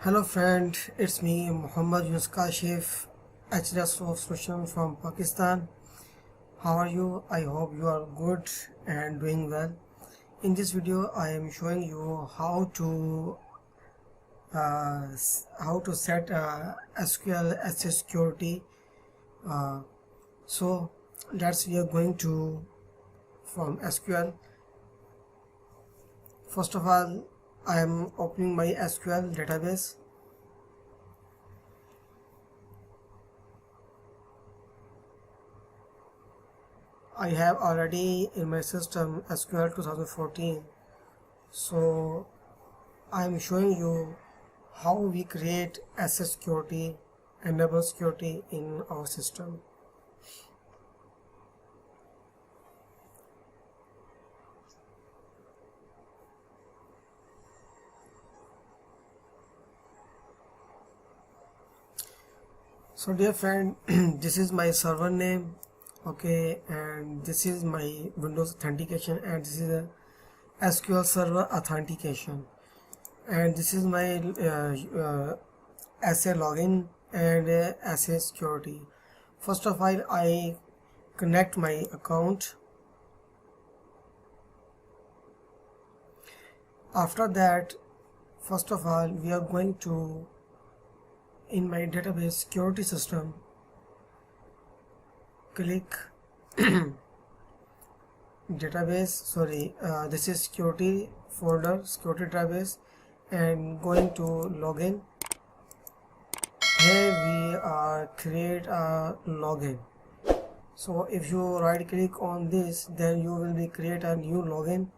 Hello friend, it's me Muhammad Yunus Kashif, HRS of Solution from Pakistan. How are you? I hope you are good and doing well. In this video, I am showing you how to set SQL access security. So that's we are going to from SQL. First of all, I am opening my SQL database. I have already in my system SQL 2014, so I am showing you how we create access security, enable security in our system. So dear friend, this is my server name, okay, and this is my Windows authentication, and this is a SQL Server authentication, and this is my SA login and SA security. First of all, I connect my account. After that, first of all, we are going to in my database security system, click database, this is security folder, security database, and going to login. Here we are create a login. So if you right click on this, then you will be create a new login.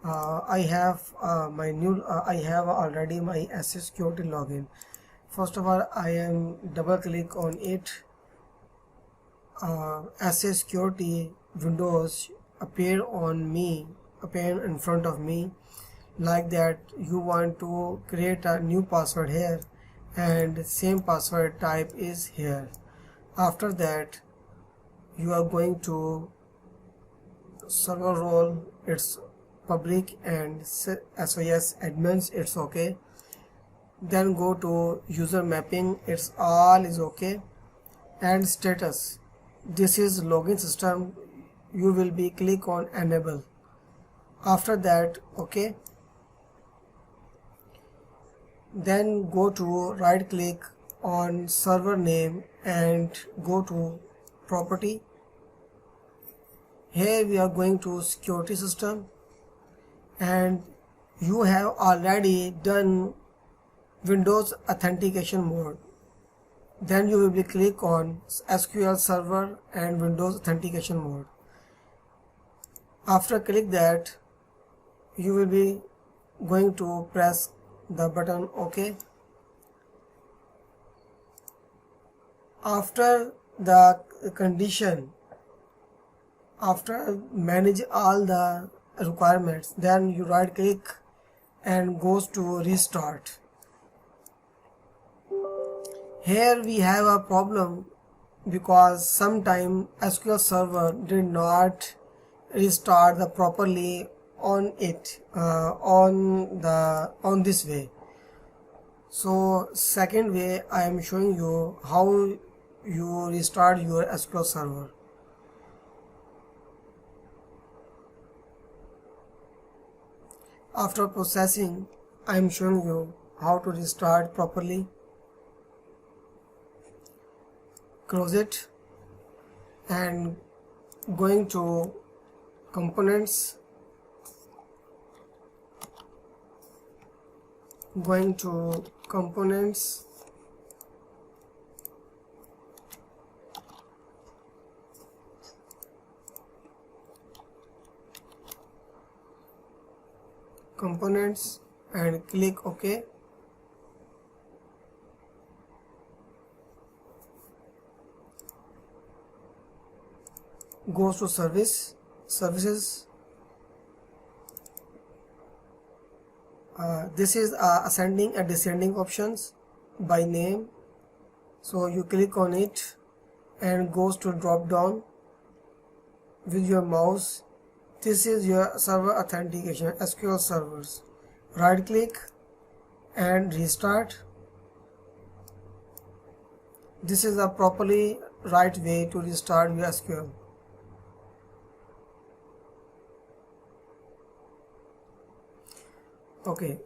I have already my access security login. First of all, I am double click on it. Access security windows appear in front of me, like that. You want to create a new password here, and same password type is here. After that, you are going to server role, it's public, and SOS admins, it's okay. Then go to user mapping, it's all is okay, and status, this is login system. You will be click on enable. After that, okay, then go to right click on server name and go to property. Here we are going to security system, and you have already done Windows authentication mode. Then you will be click on SQL Server and Windows authentication mode. After click that, you will be going to press the button OK. After the condition, after manage all the requirements, then you right click and goes to restart. Here we have a problem because sometime SQL Server did not restart the properly on it on this way. So second way, I am showing you how you restart your SQL Server. After processing, I am showing you how to restart properly. Close it and going to components, and click OK. Goes to services. This is ascending and descending options by name, so you click on it and goes to drop down with your mouse. This is your server authentication, SQL servers. Right click and restart. This is a properly right way to restart your SQL. Okay,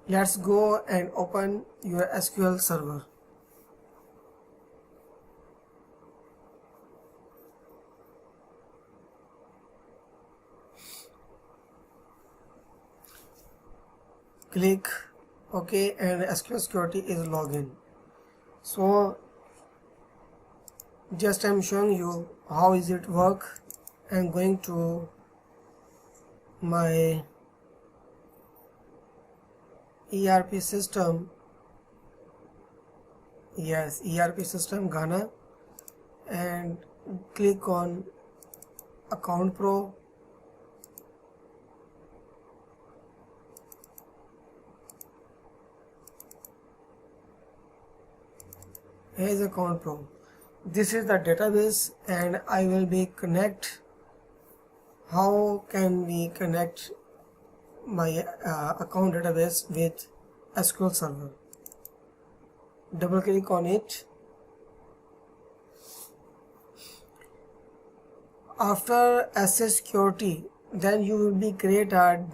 let's go and open your SQL Server. Click OK and SQL Security is login. So just I'm showing you how is it work. I'm going to my ERP system. Yes, ERP system Ghana, and click on Account Pro. Here is Account Pro. This is the database, and I will be connect. How can we connect my account database with SQL Server? Double click on it. After access security, then you will be create a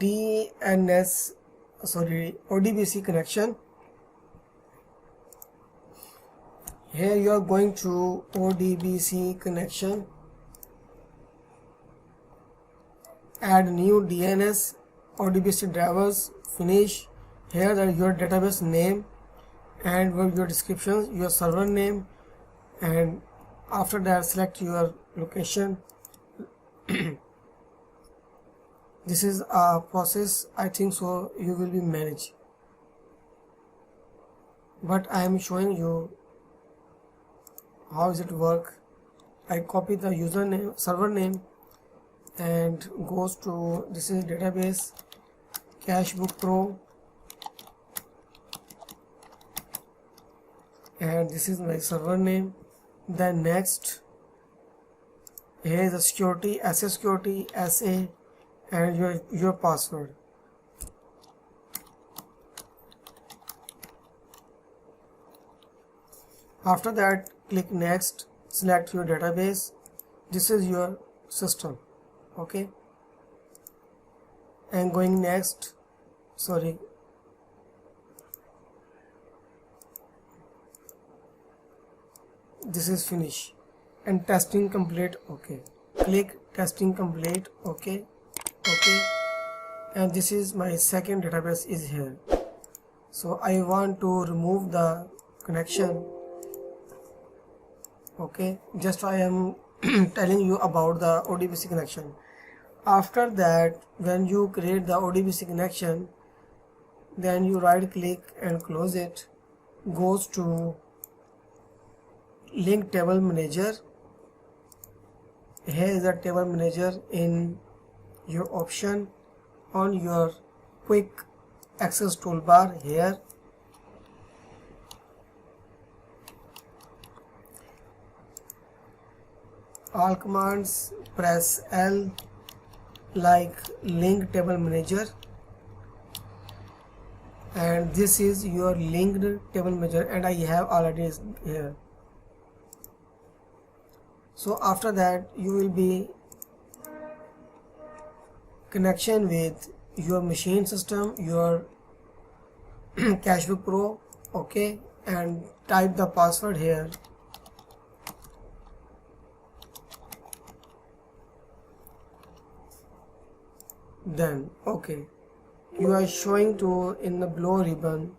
ODBC connection. Here you are going to ODBC connection, add new DNS, ODBC drivers, finish. Here your database name and your description, your server name, and after that select your location. This is a process, I think so you will be managed, but I am showing you how does it work. I copy the username, server name, and goes to, this is database Cashbook Pro, and this is my server name. Then next, here is the security, access security, SA, and your password. After that, click next, select your database. This is your system. Okay, and going next, this is finish, and testing complete. Okay, click testing complete. Okay, and this is my second database is here. So I want to remove the connection. Okay, just I am telling you about the ODBC connection. After that, when you create the ODBC connection, then you right click and close it. Goes to link table manager. Here is the table manager in your option on your quick access toolbar. Here all commands, press L like link table manager, and this is your linked table manager, and I have already here. So after that, you will be connection with your machine system, your Cashbook Pro. Okay, and type the password here. Then okay, you are showing to in the blue ribbon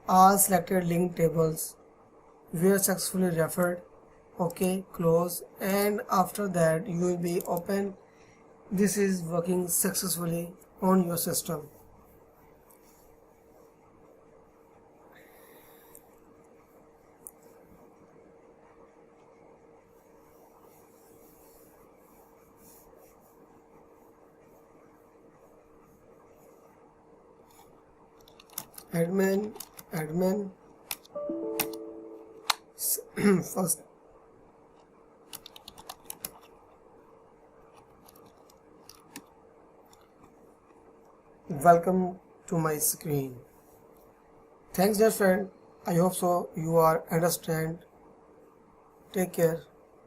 all selected link tables were successfully referred. Okay, close, and after that you will be open. This is working successfully on your system. Admin first. Welcome to my screen. Thanks dear friend. I hope so you are understand. Take care.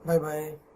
Bye bye.